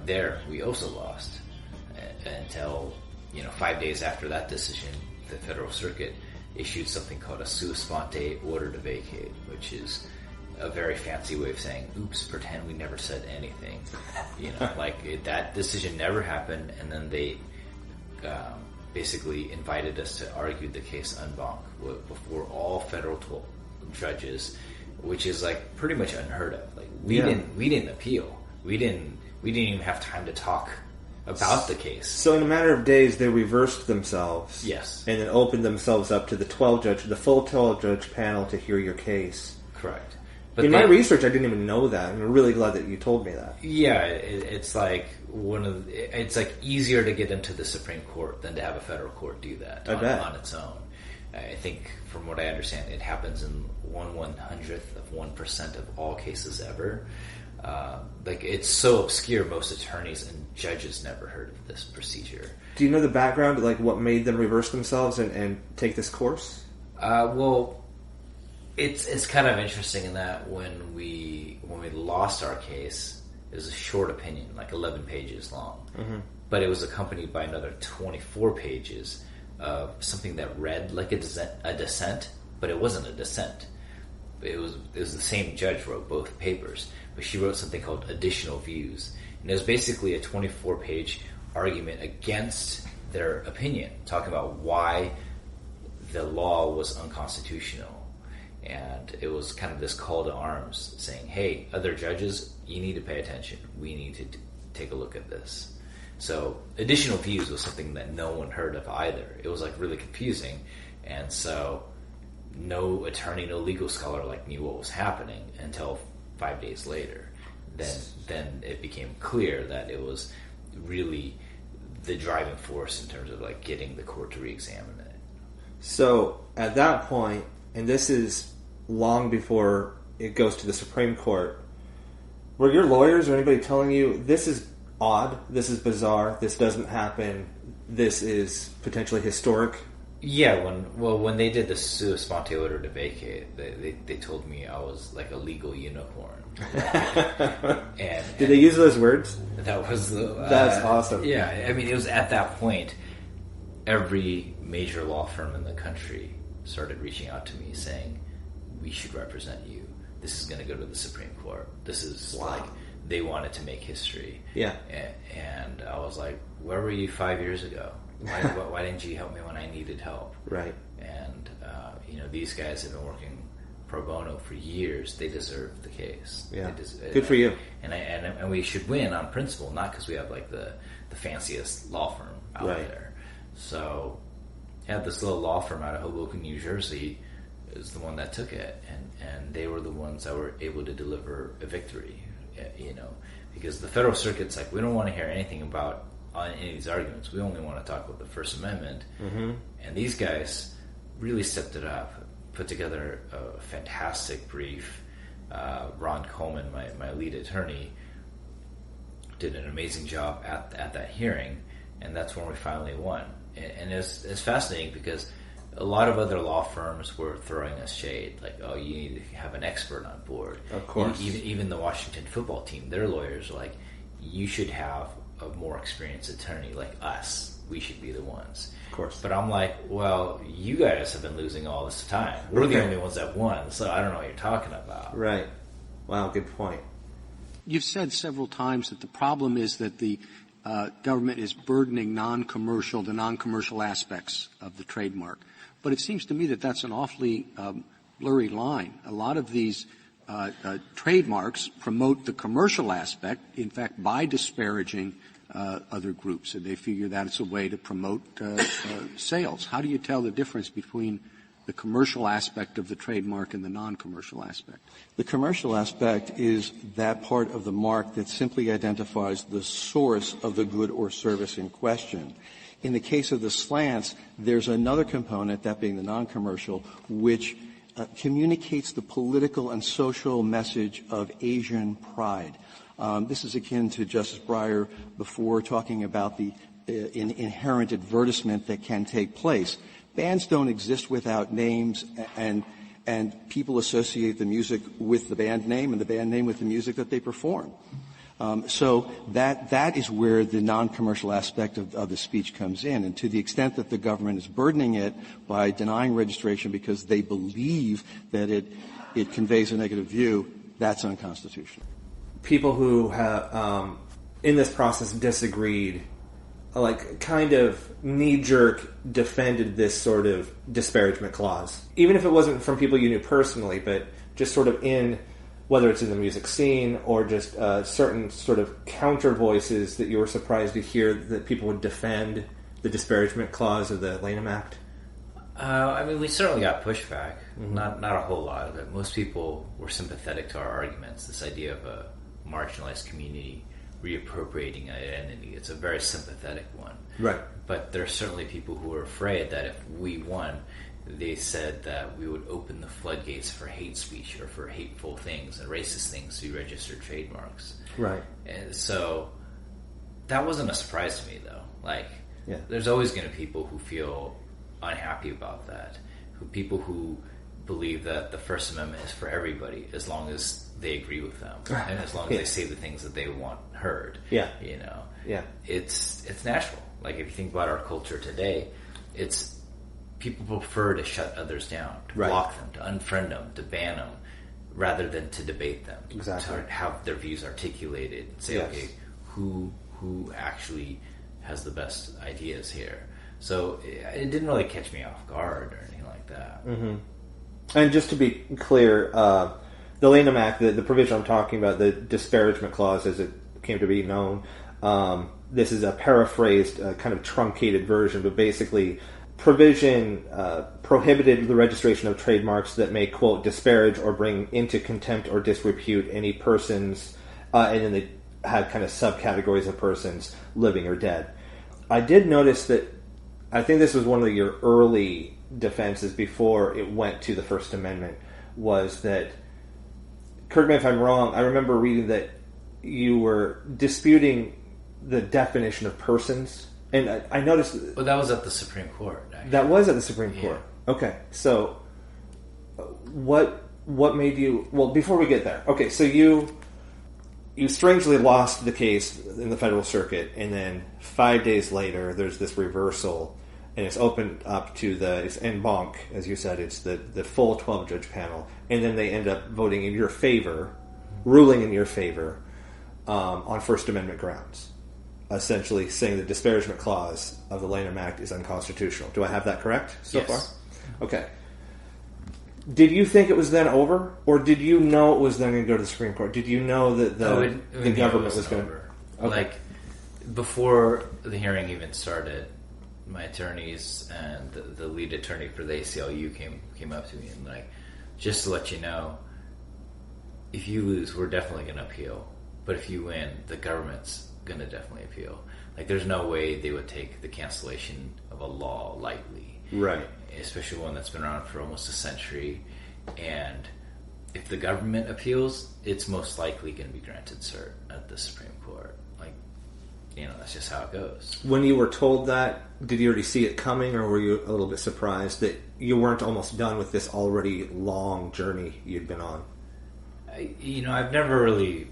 there we also lost until 5 days after that decision, the Federal Circuit issued something called a sua sponte order to vacate, which is a very fancy way of saying, oops, pretend we never said anything. That decision never happened, and then they basically invited us to argue the case en banc before all federal judges, which is like pretty much unheard of. Like we didn't appeal. We didn't even have time to talk about the case. So in a matter of days, they reversed themselves. Yes. And then opened themselves up to the full 12-judge panel to hear your case. Correct. But in my research, I didn't even know that. I'm really glad that you told me that. Yeah, it's like it's like easier to get into the Supreme Court than to have a federal court do that on its own. I think, from what I understand, it happens in 1/100th of 1% of all cases ever. It's so obscure, most attorneys and judges never heard of this procedure. Do you know the background, like what made them reverse themselves and take this course? Well, it's kind of interesting in that when we lost our case, it was a short opinion, like 11 pages long, but it was accompanied by another 24 pages of something that read like a dissent, but it wasn't a dissent. It was the same judge wrote both papers, but she wrote something called additional views, and it was basically a 24-page argument against their opinion, talking about why the law was unconstitutional. And it was kind of this call to arms saying, hey, other judges, you need to pay attention. We need to take a look at this. So additional views was something that no one heard of either. It was like really confusing. And so no attorney, no legal scholar knew what was happening until 5 days later. Then it became clear that it was really the driving force in terms of getting the court to re-examine it. So at that point, and this is long before it goes to the Supreme Court, were your lawyers or anybody telling you, this is odd, this is bizarre, this doesn't happen, this is potentially historic? Yeah, when they did the sua sponte order to vacate, they told me I was like a legal unicorn. and did they use those words? That was that's awesome. Yeah, I mean, it was at that point, every major law firm in the country started reaching out to me saying, we should represent you. This is going to go to the Supreme Court. This is they wanted to make history. Yeah. And I was like, where were you 5 years ago? Why didn't you help me when I needed help? Right. And, these guys have been working pro bono for years. They deserve the case. Yeah. Good for you. And we should win on principle, not because we have the fanciest law firm out there. So had this little law firm out of Hoboken, New Jersey, is the one that took it, and they were the ones that were able to deliver a victory, because the Federal Circuit's we don't want to hear anything about on any of these arguments. We only want to talk about the First Amendment, and these guys really stepped it up, put together a fantastic brief. Ron Coleman, my lead attorney, did an amazing job at that hearing, and that's when we finally won. And it's fascinating because a lot of other law firms were throwing us shade, oh, you need to have an expert on board. Of course. Even the Washington football team, their lawyers are you should have a more experienced attorney like us. We should be the ones. Of course. But I'm well, you guys have been losing all this time. We're the only ones that won, so I don't know what you're talking about. Right. Wow, good point. You've said several times that the problem is that the government is burdening the non-commercial aspects of the trademark. But it seems to me that that's an awfully blurry line. A lot of these trademarks promote the commercial aspect, in fact, by disparaging other groups. And they figure that it's a way to promote sales. How do you tell the difference between the commercial aspect of the trademark and the non-commercial aspect? The commercial aspect is that part of the mark that simply identifies the source of the good or service in question. In the case of the slants, there's another component, that being the non-commercial, which communicates the political and social message of Asian pride. This is akin to Justice Breyer before talking about the inherent advertisement that can take place. Bands don't exist without names, and people associate the music with the band name and the band name with the music that they perform. So that is where the non-commercial aspect of the speech comes in. And to the extent that the government is burdening it by denying registration because they believe that it conveys a negative view, that's unconstitutional. People who have, in this process, disagreed, like kind of knee-jerk defended this sort of disparagement clause. Even if it wasn't from people you knew personally, but just sort of in, whether it's in the music scene or just certain sort of counter voices that you were surprised to hear that people would defend the disparagement clause of the Lanham Act? I mean, we certainly got pushback. Not a whole lot of it. Most people were sympathetic to our arguments. This idea of a marginalized community reappropriating identity. It's a very sympathetic one. Right. But there are certainly people who are afraid that if we won, they said that we would open the floodgates for hate speech or for hateful things and racist things to be registered trademarks. Right. And so that wasn't a surprise to me, though. Like, yeah. There's always going to be people who feel unhappy about that. People who believe that the First Amendment is for everybody as long as they agree with them and as long as they say the things that they want heard. Yeah. You know. Yeah. It's natural. Like, if you think about our culture today, it's people prefer to shut others down, to block them, to unfriend them, to ban them, rather than to debate them. Exactly. To have their views articulated and say, okay, who actually has the best ideas here? So it didn't really catch me off guard or anything like that. Mm-hmm. And just to be clear, the Lanham Act, the provision I'm talking about, the disparagement clause as it came to be known, this is a paraphrased, kind of truncated version, but basically provision prohibited the registration of trademarks that may, quote, disparage or bring into contempt or disrepute any persons, and then they had kind of subcategories of persons, living or dead. I did notice that, I think this was one of your early defenses before it went to the First Amendment, was that, correct me if I'm wrong, I remember reading that you were disputing the definition of persons, and I noticed... Well, that was at the Supreme Court, actually. That was at the Supreme Court. Okay, so what made you... Well, before we get there, okay, so you strangely lost the case in the Federal Circuit, and then 5 days later, there's this reversal, and it's opened up to it's en banc, as you said, it's the full 12-judge panel, and then they end up voting in your favor, ruling in your favor, on First Amendment grounds, essentially saying the disparagement clause of the Lanham Act is unconstitutional. Do I have that correct so far? Okay. Did you think it was then over, or did you know it was then going to go to the Supreme Court? Did you know that the government was going to... Okay. Like, before the hearing even started, my attorneys and the lead attorney for the ACLU came up to me and, like, just to let you know, if you lose, we're definitely going to appeal. But if you win, the government's going to definitely appeal. Like, there's no way they would take the cancellation of a law lightly. Right. Especially one that's been around for almost a century. And if the government appeals, it's most likely going to be granted cert at the Supreme Court. Like, that's just how it goes. When you were told that, did you already see it coming, or were you a little bit surprised that you weren't almost done with this already long journey you'd been on? I've never really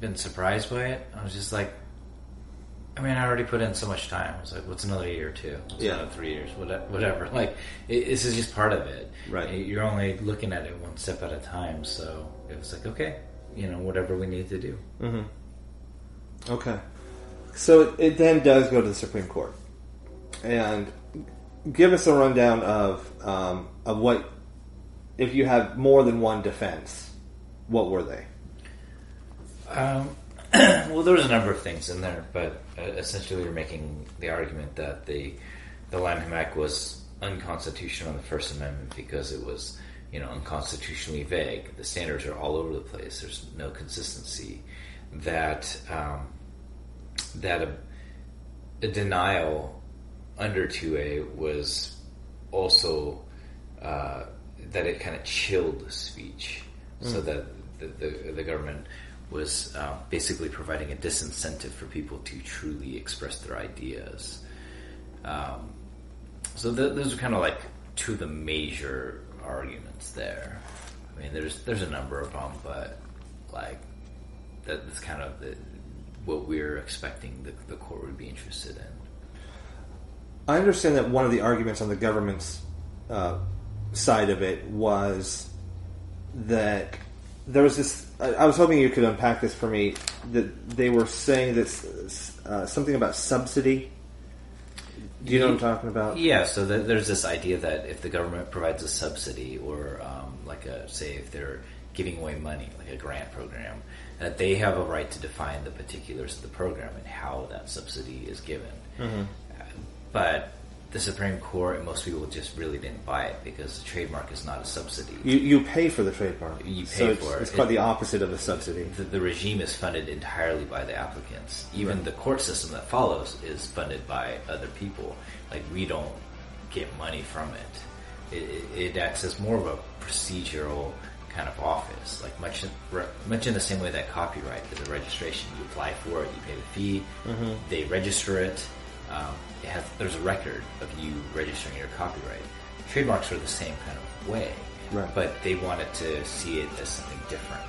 been surprised by it. I was just like, I already put in so much time. I was like, what's another year or two? What's another 3 years? Whatever. Like, this is just part of it. Right. You're only looking at it one step at a time. So it was like, okay, whatever we need to do. Mm-hmm. Okay. So it then does go to the Supreme Court. And give us a rundown of what, if you have more than one defense, what were they? Well, there was a number of things in there, but essentially you're making the argument that the Lanham Act was unconstitutional in the First Amendment because it was, unconstitutionally vague. The standards are all over the place. There's no consistency. That a denial under 2A was also that it kind of chilled speech, so that the government was basically providing a disincentive for people to truly express their ideas. So those are kind of like two of the major arguments there. There's a number of them, but like that's kind of what we're expecting the court would be interested in. I understand that one of the arguments on the government's side of it was that there was this. I was hoping you could unpack this for me. That they were saying that something about subsidy. Do you know what I'm talking about? Yeah. So there's this idea that if the government provides a subsidy, or say if they're giving away money, like a grant program, that they have a right to define the particulars of the program and how that subsidy is given. Mm-hmm. But the Supreme Court and most people just really didn't buy it because the trademark is not a subsidy. You pay for the trademark. You pay for it. It's quite the opposite of a subsidy. The regime is funded entirely by the applicants. Even the court system that follows is funded by other people. Like, we don't get money from it. It acts as more of a procedural kind of office, like much in the same way that copyright is a registration. You apply for it, you pay the fee, they register it. There's a record of you registering your copyright. Trademarks are the same kind of way, right. But they wanted to see it as something different.